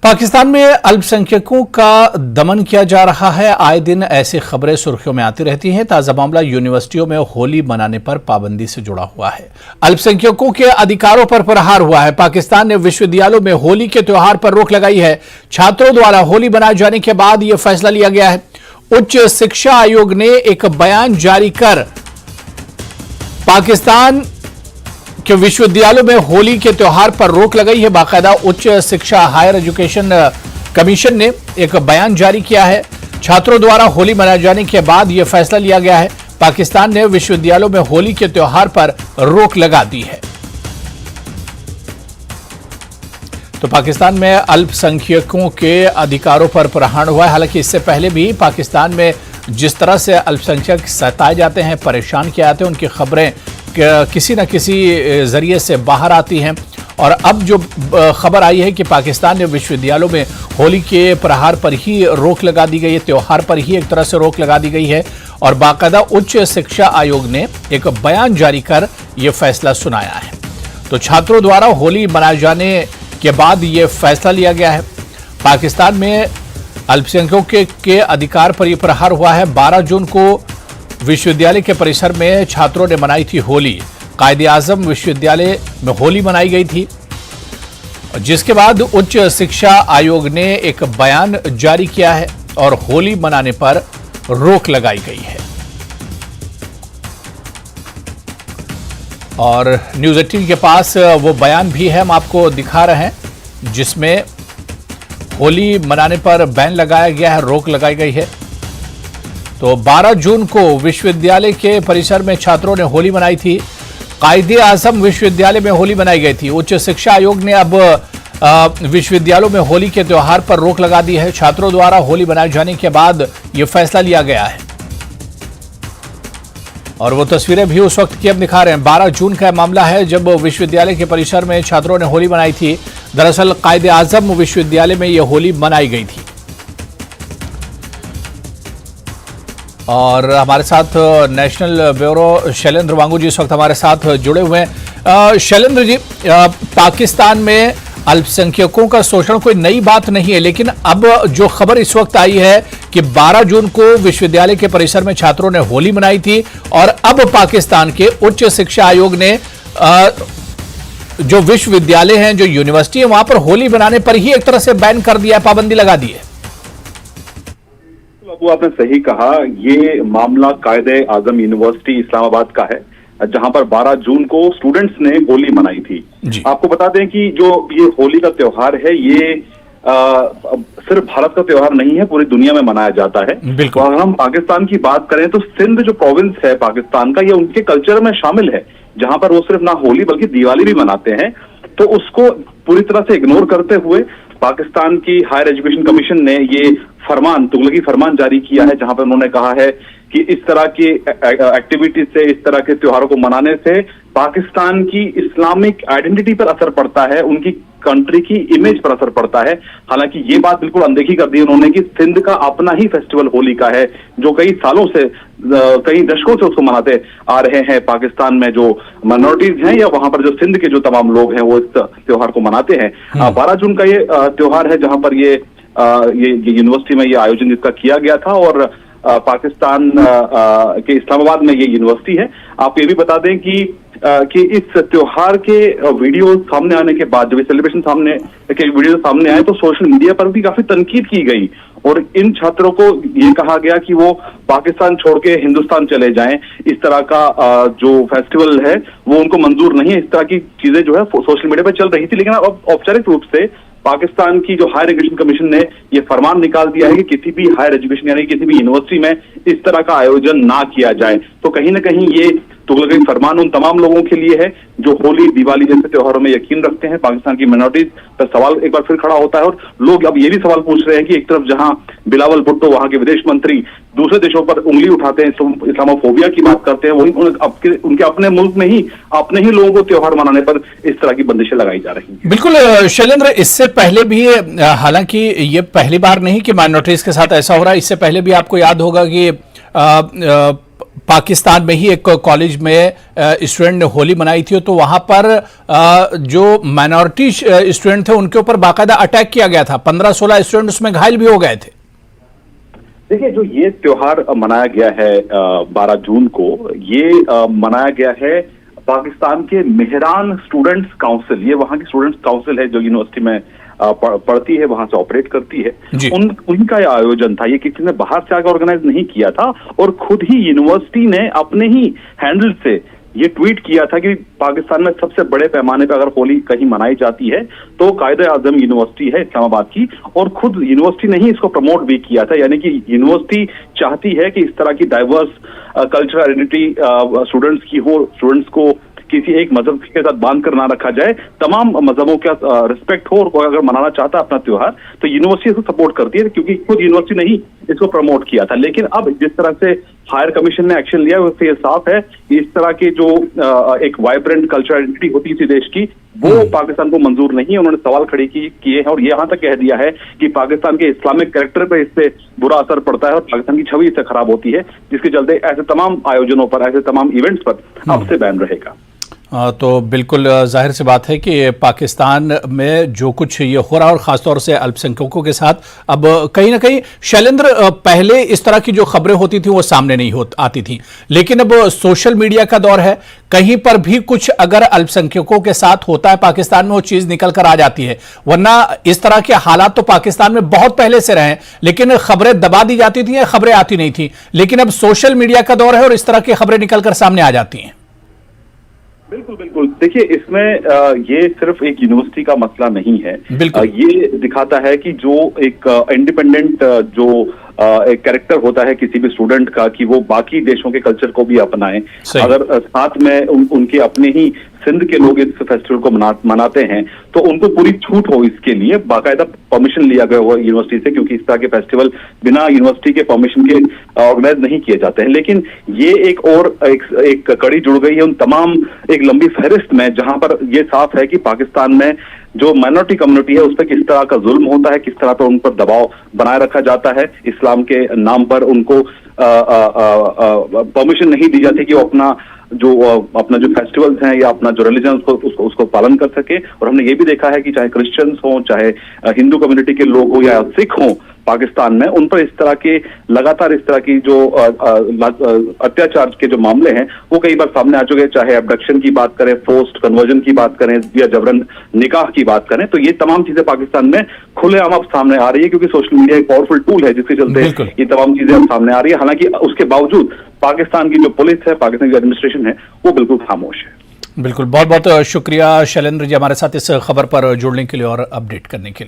पाकिस्तान में अल्पसंख्यकों का दमन किया जा रहा है। आए दिन ऐसी खबरें सुर्खियों में आती रहती हैं। ताजा मामला यूनिवर्सिटियों में होली मनाने पर पाबंदी से जुड़ा हुआ है। अल्पसंख्यकों के अधिकारों पर प्रहार हुआ है। पाकिस्तान ने विश्वविद्यालयों में होली के त्योहार पर रोक लगाई है। छात्रों द्वारा होली मनाए जाने के बाद यह फैसला लिया गया है। उच्च शिक्षा आयोग ने एक बयान जारी कर पाकिस्तान कि विश्वविद्यालयों में होली के त्योहार पर रोक लगाई है। बाकायदा उच्च शिक्षा हायर एजुकेशन कमीशन ने एक बयान जारी किया है। छात्रों द्वारा होली मनाए जाने के बाद यह फैसला लिया गया है। पाकिस्तान ने विश्वविद्यालयों में होली के त्योहार पर रोक लगा दी है। तो पाकिस्तान में अल्पसंख्यकों के अधिकारों पर प्रहार हुआ है। हालांकि इससे पहले भी पाकिस्तान में जिस तरह से अल्पसंख्यक सताए जाते हैं, परेशान किए जाते हैं, उनकी खबरें किसी न किसी जरिए से बाहर आती हैं। और अब जो खबर आई है कि पाकिस्तान ने विश्वविद्यालयों में होली के प्रहार पर ही रोक लगा दी गई है, त्योहार पर ही एक तरह से रोक लगा दी गई है। और बाकायदा उच्च शिक्षा आयोग ने एक बयान जारी कर यह फैसला सुनाया है। तो छात्रों द्वारा होली मनाए जाने के बाद यह फैसला लिया गया है। पाकिस्तान में अल्पसंख्यकों के अधिकार पर यह प्रहार हुआ है। 12 जून को विश्वविद्यालय के परिसर में छात्रों ने मनाई थी होली। कायदे-आजम विश्वविद्यालय में होली मनाई गई थी, जिसके बाद उच्च शिक्षा आयोग ने एक बयान जारी किया है और होली मनाने पर रोक लगाई गई है। और न्यूज़ 18 के पास वो बयान भी है, हम आपको दिखा रहे हैं, जिसमें होली मनाने पर बैन लगाया गया है, रोक लगाई गई है। तो 12 जून को विश्वविद्यालय के परिसर में छात्रों ने होली मनाई थी। कायदे-आजम विश्वविद्यालय में होली मनाई गई थी। उच्च शिक्षा आयोग ने अब विश्वविद्यालयों में होली के त्योहार पर रोक लगा दी है। छात्रों द्वारा होली मनाए जाने के बाद यह फैसला लिया गया है। और वो तस्वीरें भी उस वक्त की अब दिखा रहे हैं। 12 जून का मामला है जब विश्वविद्यालय के परिसर में छात्रों ने होली मनाई थी। दरअसल कायदे-आजम विश्वविद्यालय में यह होली मनाई गई थी। और हमारे साथ नेशनल ब्यूरो शैलेंद्र वांगू जी इस वक्त हमारे साथ जुड़े हुए हैं। शैलेंद्र जी, पाकिस्तान में अल्पसंख्यकों का शोषण कोई नई बात नहीं है, लेकिन अब जो खबर इस वक्त आई है कि 12 जून को विश्वविद्यालय के परिसर में छात्रों ने होली मनाई थी और अब पाकिस्तान के उच्च शिक्षा आयोग ने जो विश्वविद्यालय हैं, जो यूनिवर्सिटी है, वहां पर होली मनाने पर ही एक तरह से बैन कर दिया है, पाबंदी लगा दी है। वो आपने सही कहा, ये मामला कायदे-आजम यूनिवर्सिटी इस्लामाबाद का है, जहां पर 12 जून को स्टूडेंट्स ने होली मनाई थी। आपको बता दें कि जो ये होली का त्योहार है, ये सिर्फ भारत का त्योहार नहीं है, पूरी दुनिया में मनाया जाता है। अगर हम पाकिस्तान की बात करें तो सिंध जो प्रोविंस है पाकिस्तान का, ये उनके कल्चर में शामिल है, जहां पर वो सिर्फ ना होली बल्कि दिवाली भी मनाते हैं। तो उसको पूरी तरह से इग्नोर करते हुए पाकिस्तान की हायर एजुकेशन कमीशन ने ये फरमान, तुगलकी फरमान जारी किया है, जहां पर उन्होंने कहा है कि इस तरह की एक्टिविटीज से, इस तरह के त्योहारों को मनाने से पाकिस्तान की इस्लामिक आइडेंटिटी पर असर पड़ता है, उनकी कंट्री की इमेज पर असर पड़ता है। हालांकि ये बात बिल्कुल अनदेखी कर दी उन्होंने कि सिंध का अपना ही फेस्टिवल होली का है, जो कई सालों से, कई दशकों से उसको मनाते आ रहे हैं। पाकिस्तान में जो माइनॉरिटीज हैं या वहां पर जो सिंध के जो तमाम लोग हैं, वो इस त्योहार को मनाते हैं। 12 जून का ये त्योहार है, जहां पर ये यूनिवर्सिटी में ये आयोजन इसका किया गया था और पाकिस्तान के इस्लामाबाद में ये यूनिवर्सिटी है। आप ये भी बता दें कि इस त्योहार के वीडियो सामने आने के बाद, जब सेलिब्रेशन सामने के वीडियो सामने आए, तो सोशल मीडिया पर भी काफी तनकीद की गई और इन छात्रों को ये कहा गया कि वो पाकिस्तान छोड़ के हिंदुस्तान चले जाएं। इस तरह का जो फेस्टिवल है वो उनको मंजूर नहीं है। इस तरह की चीजें जो है सोशल मीडिया पर चल रही थी, लेकिन अब औपचारिक रूप से पाकिस्तान की जो हायर एजुकेशन कमीशन ने ये फरमान निकाल दिया है कि किसी भी हायर एजुकेशन यानी किसी भी यूनिवर्सिटी में इस तरह का आयोजन ना किया जाए। तो कहीं ना कहीं ये तुगलकी फरमान उन तमाम लोगों के लिए है जो होली, दिवाली जैसे त्योहारों में यकीन रखते हैं। पाकिस्तान की माइनॉरिटीज पर सवाल एक बार फिर खड़ा होता है और लोग अब ये भी सवाल पूछ रहे हैं कि एक तरफ जहां बिलावल भुट्टो, वहां के विदेश मंत्री, दूसरे देशों पर उंगली उठाते हैं, इस्लामोफोबिया की बात करते हैं, वही उनके अपने मुल्क में ही अपने ही लोगों को त्योहार मनाने पर इस तरह की बंदिशें लगाई जा रही हैं। बिल्कुल शैलेंद्र, इससे पहले भी, हालांकि ये पहली बार नहीं कि माइनॉरिटीज के साथ ऐसा हो रहा है, इससे पहले भी आपको याद होगा कि पाकिस्तान में ही एक कॉलेज में स्टूडेंट ने होली मनाई थी, तो वहां पर जो माइनॉरिटी स्टूडेंट थे उनके ऊपर बाकायदा अटैक किया गया था। 15-16 स्टूडेंट उसमें घायल भी हो गए थे। देखिए, जो ये त्योहार मनाया गया है 12 जून को, ये मनाया गया है पाकिस्तान के मेहरान स्टूडेंट्स काउंसिल, ये वहां की स्टूडेंट्स काउंसिल है जो यूनिवर्सिटी में पढ़ती है, वहां से ऑपरेट करती है। उनका ये आयोजन था, ये किसी ने बाहर से आकर ऑर्गेनाइज नहीं किया था और खुद ही यूनिवर्सिटी ने अपने ही हैंडल से ये ट्वीट किया था कि पाकिस्तान में सबसे बड़े पैमाने पर अगर होली कहीं मनाई जाती है तो कायदे आजम यूनिवर्सिटी है इस्लामाबाद की, और खुद यूनिवर्सिटी ने ही इसको प्रमोट भी किया था। यानी कि यूनिवर्सिटी चाहती है कि इस तरह की डाइवर्स कल्चरल आइडेंटिटी स्टूडेंट्स की हो, स्टूडेंट्स को किसी एक मजहब के साथ बांध कर ना रखा जाए, तमाम मजहबों का रिस्पेक्ट हो, और अगर मनाना चाहता है अपना त्योहार तो यूनिवर्सिटी इसको सपोर्ट करती है, क्योंकि खुद यूनिवर्सिटी ने ही इसको प्रमोट किया था। लेकिन अब जिस तरह से हायर कमीशन ने एक्शन लिया उससे ये साफ है कि इस तरह के जो एक वाइब्रेंट कल्चरल आइडेंटिटी होती है किसी देश की, वो पाकिस्तान को मंजूर नहीं है। उन्होंने सवाल खड़े किए हैं और यहाँ तक कह दिया है कि पाकिस्तान के इस्लामिक कैरेक्टर पर इससे बुरा असर पड़ता है और पाकिस्तान की छवि इससे खराब होती है, जिसके चलते ऐसे तमाम आयोजनों पर, ऐसे तमाम इवेंट्स पर अब से बैन रहेगा। तो बिल्कुल जाहिर सी बात है कि पाकिस्तान में जो कुछ ये हो रहा है और ख़ासतौर से अल्पसंख्यकों के साथ, अब कहीं ना कहीं शैलेंद्र, पहले इस तरह की जो खबरें होती थी वो सामने नहीं आती थी, लेकिन अब सोशल मीडिया का दौर है, कहीं पर भी कुछ अगर अल्पसंख्यकों के साथ होता है पाकिस्तान में वो चीज़ निकल कर आ जाती है। वरना इस तरह के हालात तो पाकिस्तान में बहुत पहले से रहे, लेकिन खबरें दबा दी जाती थी या खबरें आती नहीं थी, लेकिन अब सोशल मीडिया का दौर है और इस तरह की खबरें निकल कर सामने आ जाती हैं। बिल्कुल बिल्कुल। देखिए, इसमें ये सिर्फ एक यूनिवर्सिटी का मसला नहीं है, ये दिखाता है कि जो एक इंडिपेंडेंट जो एक कैरेक्टर होता है किसी भी स्टूडेंट का, कि वो बाकी देशों के कल्चर को भी अपनाएं। अगर साथ में उनके अपने ही सिंध के लोग इस फेस्टिवल को मनाते हैं तो उनको पूरी छूट हो, इसके लिए बाकायदा परमिशन लिया गया हुआ यूनिवर्सिटी से, क्योंकि इस तरह के फेस्टिवल बिना यूनिवर्सिटी के परमिशन के ऑर्गेनाइज नहीं किए जाते हैं। लेकिन ये एक कड़ी जुड़ गई है उन तमाम एक लंबी फहरिस्त में, जहां पर ये साफ है कि पाकिस्तान में जो माइनॉरिटी कम्युनिटी है उस पर किस तरह का जुल्म होता है, किस तरह पर उन पर दबाव बनाए रखा जाता है, इस्लाम के नाम पर उनको परमिशन नहीं दी जाती कि वो अपना जो फेस्टिवल्स हैं या अपना जो रिलीजन उसको पालन कर सके। और हमने ये भी देखा है कि चाहे क्रिश्चियंस हो, चाहे हिंदू कम्युनिटी के लोग हो या सिख हो पाकिस्तान में, उन पर इस तरह के लगातार इस तरह की जो अत्याचार के जो मामले हैं वो कई बार सामने आ चुके हैं। चाहे एब्डक्शन की बात करें, फोर्स्ड कन्वर्जन की बात करें या जबरन निकाह की बात करें, तो ये तमाम चीजें पाकिस्तान में खुलेआम अब सामने आ रही है, क्योंकि सोशल मीडिया एक पावरफुल टूल है जिसके चलते ये तमाम चीजें अब सामने आ रही है। हालांकि उसके बावजूद पाकिस्तान की जो पुलिस है, पाकिस्तान की एडमिनिस्ट्रेशन है, वो बिल्कुल खामोश है। बिल्कुल, बहुत बहुत शुक्रिया शैलेंद्र जी हमारे साथ इस खबर पर जुड़ने के लिए और अपडेट करने के लिए।